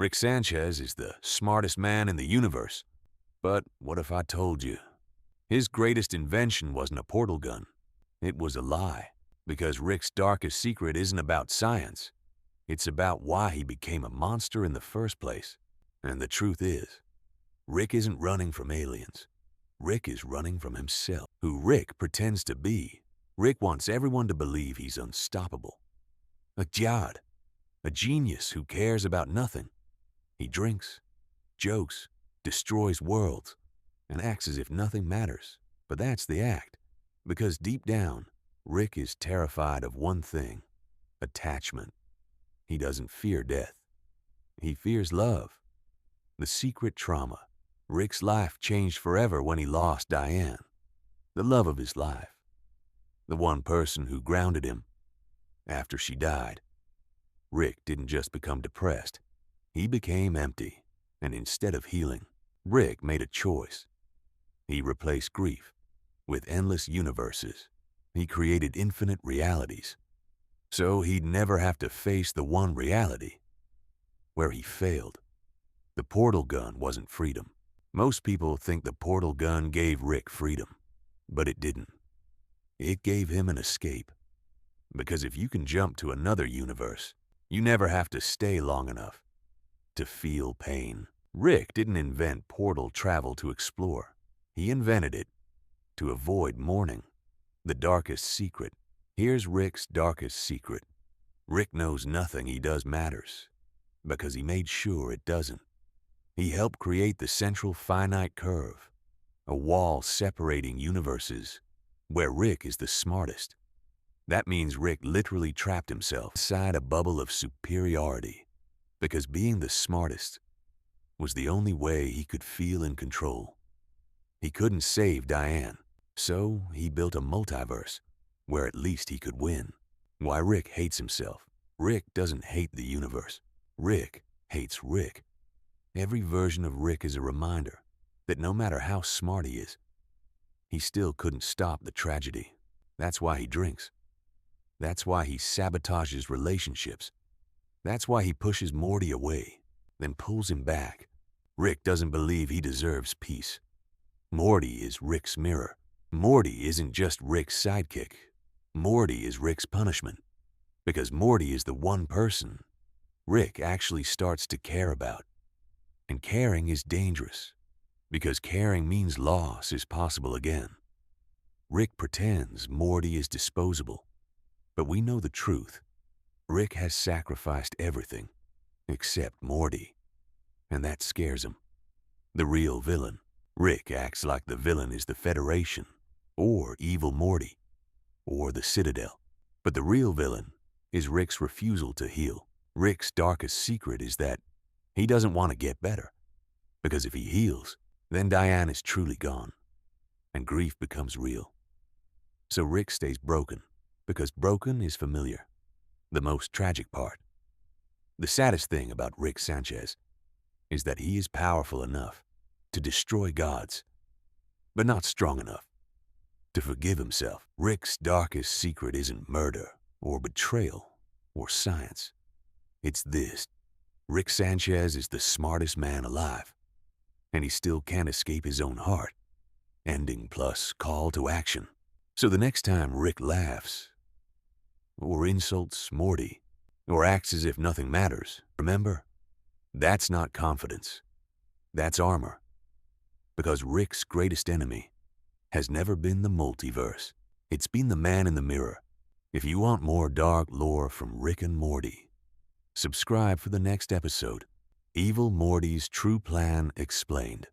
Rick Sanchez is the smartest man in the universe. But what if I told you? His greatest invention wasn't a portal gun. It was a lie. Because Rick's darkest secret isn't about science. It's about why he became a monster in the first place. And the truth is, Rick isn't running from aliens. Rick is running from himself, who Rick pretends to be. Rick wants everyone to believe he's unstoppable. A god, a genius who cares about nothing. He drinks, jokes, destroys worlds, and acts as if nothing matters. But that's the act, because deep down, Rick is terrified of one thing: attachment. He doesn't fear death. He fears love. The secret trauma. Rick's life changed forever when he lost Diane, the love of his life, the one person who grounded him. After she died, Rick didn't just become depressed. He became empty, and instead of healing, Rick made a choice. He replaced grief with endless universes. He created infinite realities, so he'd never have to face the one reality where he failed. The portal gun wasn't freedom. Most people think the portal gun gave Rick freedom, but it didn't. It gave him an escape. Because if you can jump to another universe, you never have to stay long enough to feel pain. Rick didn't invent portal travel to explore. He invented it to avoid mourning. The darkest secret. Here's Rick's darkest secret. Rick knows nothing he does matters, because he made sure it doesn't. He helped create the Central Finite Curve, a wall separating universes, where Rick is the smartest. That means Rick literally trapped himself inside a bubble of superiority, because being the smartest was the only way he could feel in control. He couldn't save Diane, so he built a multiverse where at least he could win. Why Rick hates himself. Rick doesn't hate the universe. Rick hates Rick. Every version of Rick is a reminder that no matter how smart he is, he still couldn't stop the tragedy. That's why he drinks. That's why he sabotages relationships. That's why he pushes Morty away, then pulls him back. Rick doesn't believe he deserves peace. Morty is Rick's mirror. Morty isn't just Rick's sidekick. Morty is Rick's punishment. Because Morty is the one person Rick actually starts to care about. And caring is dangerous, because caring means loss is possible again. Rick pretends Morty is disposable, but we know the truth. Rick has sacrificed everything except Morty, and that scares him. The real villain. Rick acts like the villain is the Federation, or evil Morty, or the Citadel. But the real villain is Rick's refusal to heal. Rick's darkest secret is that he doesn't want to get better, because if he heals, then Diane is truly gone, and grief becomes real. So Rick stays broken, because broken is familiar, the most tragic part. The saddest thing about Rick Sanchez is that he is powerful enough to destroy gods, but not strong enough to forgive himself. Rick's darkest secret isn't murder, or betrayal, or science. It's this. Rick Sanchez is the smartest man alive, and he still can't escape his own heart. Ending plus call to action. So the next time Rick laughs, or insults Morty, or acts as if nothing matters, remember, that's not confidence. That's armor. Because Rick's greatest enemy has never been the multiverse. It's been the man in the mirror. If you want more dark lore from Rick and Morty, subscribe for the next episode. Evil Morty's True Plan Explained.